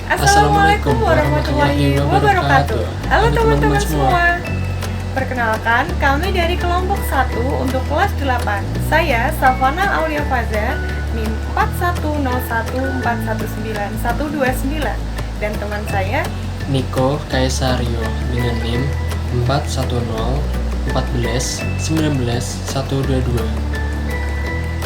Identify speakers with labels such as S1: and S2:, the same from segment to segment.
S1: Assalamualaikum warahmatullahi wabarakatuh. Halo teman-teman semua. Perkenalkan, kami dari kelompok 1 untuk kelas 8. Saya Savana Aulia Faza, NIM 4101419129, dan teman saya
S2: Niko Kaisario dengan NIM 41014191122.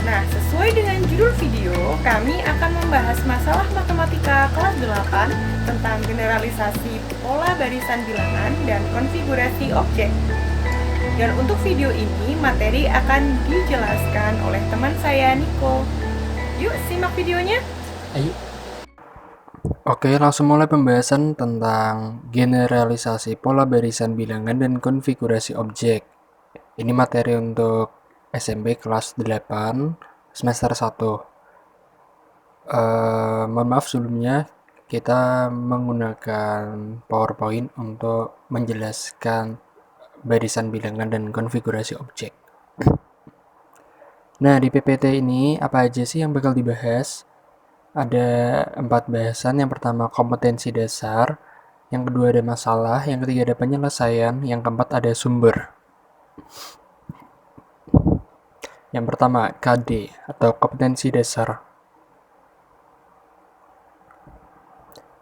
S1: Nah, sesuai dengan judul video, kami akan membahas masalah matematika kelas 8 tentang generalisasi pola barisan bilangan dan konfigurasi objek. Dan untuk video ini, materi akan dijelaskan oleh teman saya, Niko. Yuk, simak videonya.
S2: Ayo. Oke, langsung mulai pembahasan tentang generalisasi pola barisan bilangan dan konfigurasi objek. Ini materi untuk SMP kelas 8 semester 1. Mohon maaf sebelumnya kita menggunakan PowerPoint untuk menjelaskan barisan bilangan dan konfigurasi objek. Nah, di PPT ini apa aja sih yang bakal dibahas? Ada 4 bahasan. Yang pertama kompetensi dasar, yang kedua ada masalah, yang ketiga ada penyelesaian, yang keempat ada sumber. Yang pertama KD atau kompetensi dasar.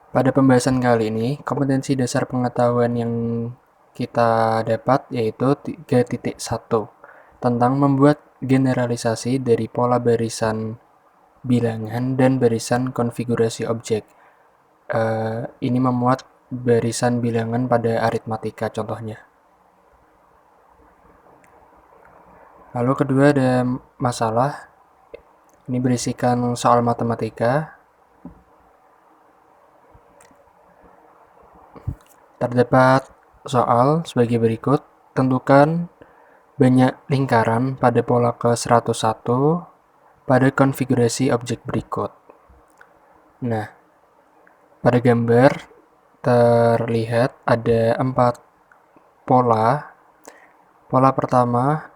S2: Pada pembahasan kali ini, kompetensi dasar pengetahuan yang kita dapat yaitu 3.1 tentang membuat generalisasi dari pola barisan bilangan dan barisan konfigurasi objek. Ini memuat barisan bilangan pada aritmatika contohnya. Lalu kedua ada masalah. Ini berisikan soal matematika. Terdapat soal sebagai berikut. Tentukan banyak lingkaran pada pola ke-101 pada konfigurasi objek berikut. Nah, pada gambar terlihat ada 4 pola. Pola pertama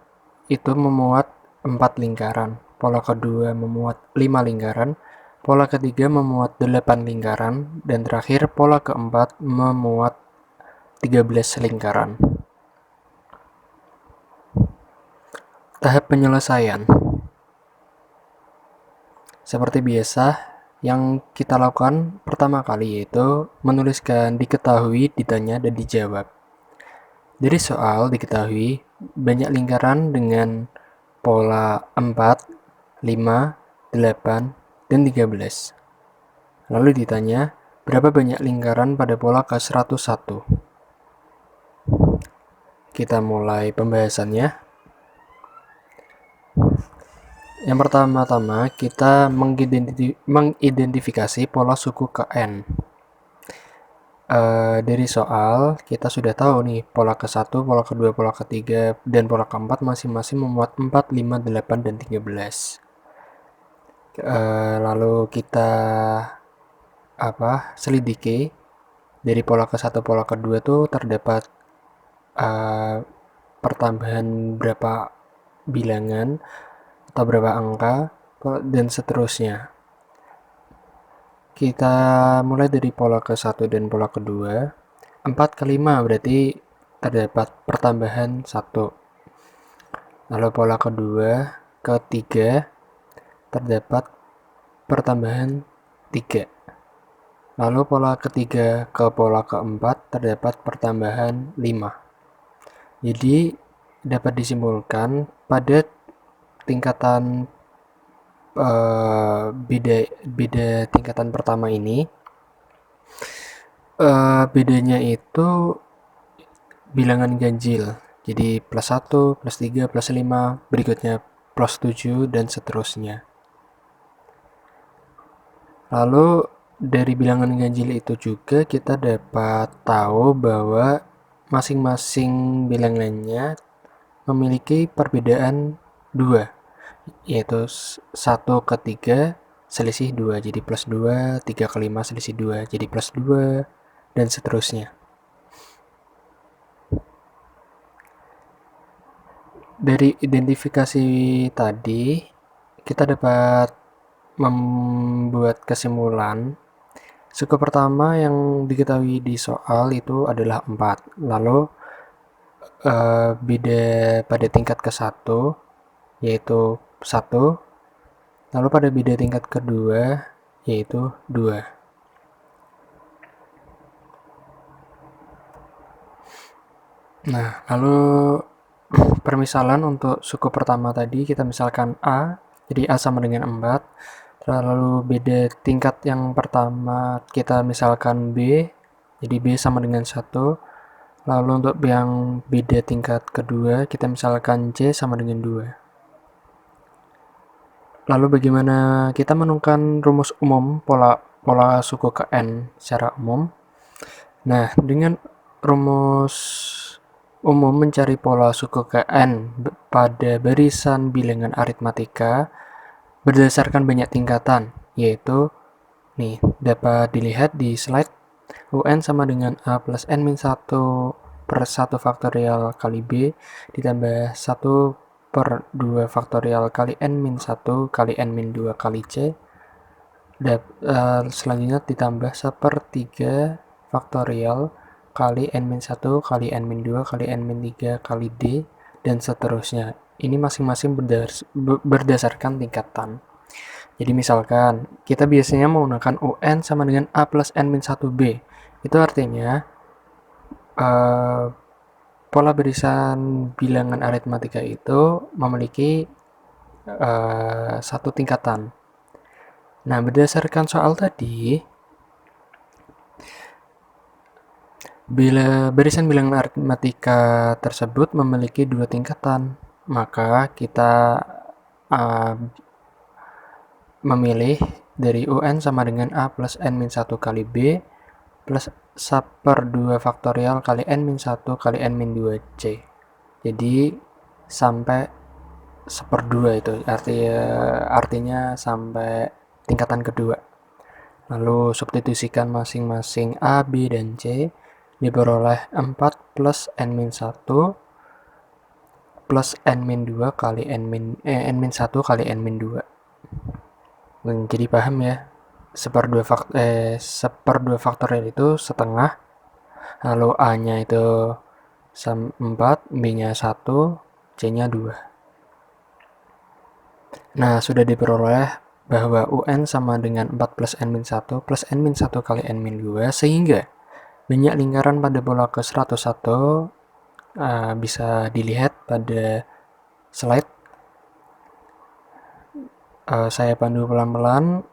S2: itu memuat 4 lingkaran. Pola kedua memuat 5 lingkaran. Pola ketiga memuat 8 lingkaran. Dan terakhir pola keempat memuat 13 lingkaran. Tahap penyelesaian. Seperti biasa, yang kita lakukan pertama kali yaitu menuliskan diketahui, ditanya, dan dijawab. Dari soal diketahui banyak lingkaran dengan pola 4, 5, 8, dan 13. Lalu ditanya, berapa banyak lingkaran pada pola ke-101? Kita mulai pembahasannya. Yang pertama-tama kita mengidentifikasi pola suku ke N. Dari soal kita sudah tahu nih pola ke-1, pola ke-2, pola ke-3, dan pola ke-4 masing-masing memuat 4, 5, 8, dan 13. Lalu kita selidiki dari pola ke-1, pola ke-2 tuh terdapat pertambahan berapa bilangan atau berapa angka dan seterusnya. Kita mulai dari pola ke-1 dan pola ke-2. 4 ke 5 berarti terdapat pertambahan 1. Lalu pola kedua ke 3 terdapat pertambahan 3. Lalu pola ketiga ke pola keempat terdapat pertambahan 5. Jadi dapat disimpulkan pada tingkatan beda tingkatan pertama ini bedanya itu bilangan ganjil. Jadi plus 1, plus 3, plus 5, berikutnya plus 7, dan seterusnya. Lalu dari bilangan ganjil itu juga kita dapat tahu bahwa masing-masing bilangannya memiliki perbedaan 2, yaitu 1 ke 3 selisih 2, jadi plus 2, 3 ke 5 selisih 2, jadi plus 2, dan seterusnya. Dari identifikasi tadi, kita dapat membuat kesimpulan Suku pertama yang diketahui di soal itu adalah 4. Lalu beda pada tingkat ke-1 yaitu 1. Lalu pada beda tingkat kedua yaitu 2. Nah, lalu permisalan untuk suku pertama tadi kita misalkan A, jadi A sama dengan 4. Lalu beda tingkat yang pertama kita misalkan B, jadi B sama dengan 1. Lalu untuk yang beda tingkat kedua kita misalkan C sama dengan 2. Lalu bagaimana kita menemukan rumus umum pola suku ke N secara umum? Nah, dengan rumus umum mencari pola suku ke N pada barisan bilangan aritmatika berdasarkan banyak tingkatan, yaitu nih dapat dilihat di slide UN sama dengan A plus N-1 per 1 faktorial kali B ditambah 1 per 2 faktorial kali N-1 kali N-2 kali C. Selanjutnya ditambah 1/3 faktorial kali N-1 kali N-2 kali N-3 kali D dan seterusnya. Ini masing-masing berdasarkan tingkatan. Jadi misalkan kita biasanya menggunakan UN sama dengan A plus N-1B. Itu artinya pola barisan bilangan aritmatika itu memiliki satu tingkatan. Nah, berdasarkan soal tadi, bila barisan bilangan aritmatika tersebut memiliki 2 tingkatan, maka kita memilih dari UN sama dengan A plus N-1 kali B plus 1/2 faktorial kali N-1 kali N-2 C. Jadi sampai 1/2 itu artinya sampai tingkatan kedua. Lalu substitusikan masing-masing A, B, dan C diperoleh 4 plus N-1 plus N-2 kali N-1 kali N-2. Jadi paham ya, 1/2 faktorial itu setengah, lalu A-nya itu 4, B-nya 1, C-nya 2. Nah, sudah diperoleh bahwa UN sama dengan 4 plus N-1 plus N-1 kali N-2, sehingga banyak lingkaran pada pola ke-101 bisa dilihat pada slide. Saya pandu pelan-pelan.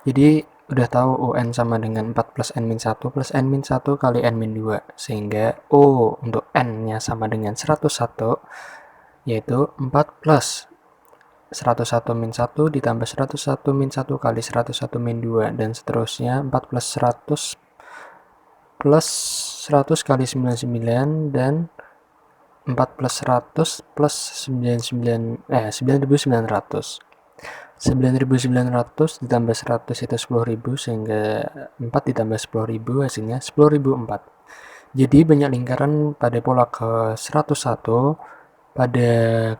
S2: Jadi udah tahu UN sama dengan 4 plus N-1 plus N-1 kali N-2, sehingga O untuk N-nya sama dengan 101, yaitu 4 plus 101 min 1 ditambah 101 min 1 kali 101 min 2, dan seterusnya 4 plus 100 plus 100 kali 99, dan 4 plus 100 plus 9.900. 9.900 ditambah 100 itu 10.000, sehingga 4 ditambah 10.000 hasilnya 10.004. Jadi banyak lingkaran pada pola ke-101 pada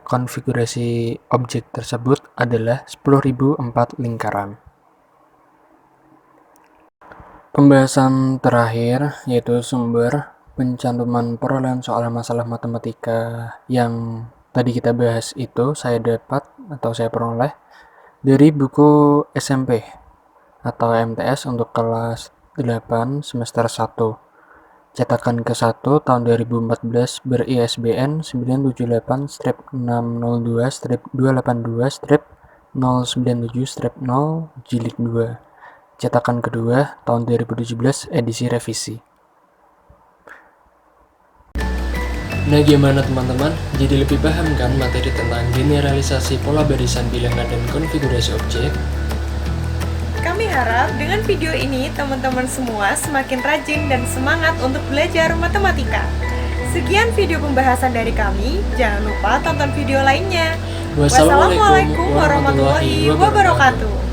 S2: konfigurasi objek tersebut adalah 10.004 lingkaran. Pembahasan terakhir yaitu sumber pencantuman perolehan soal masalah matematika yang tadi kita bahas itu saya peroleh dari buku SMP atau MTS untuk kelas 8 semester 1. Cetakan ke-1 tahun 2014 ber-ISBN 978-282-097-0 jilid 2. Cetakan kedua tahun 2017 edisi revisi. Nah, gimana teman-teman? Jadi lebih paham kan materi tentang generalisasi pola barisan bilangan dan konfigurasi objek?
S1: Kami harap dengan video ini teman-teman semua semakin rajin dan semangat untuk belajar matematika. Sekian video pembahasan dari kami, jangan lupa tonton video lainnya. Wassalamualaikum warahmatullahi wabarakatuh.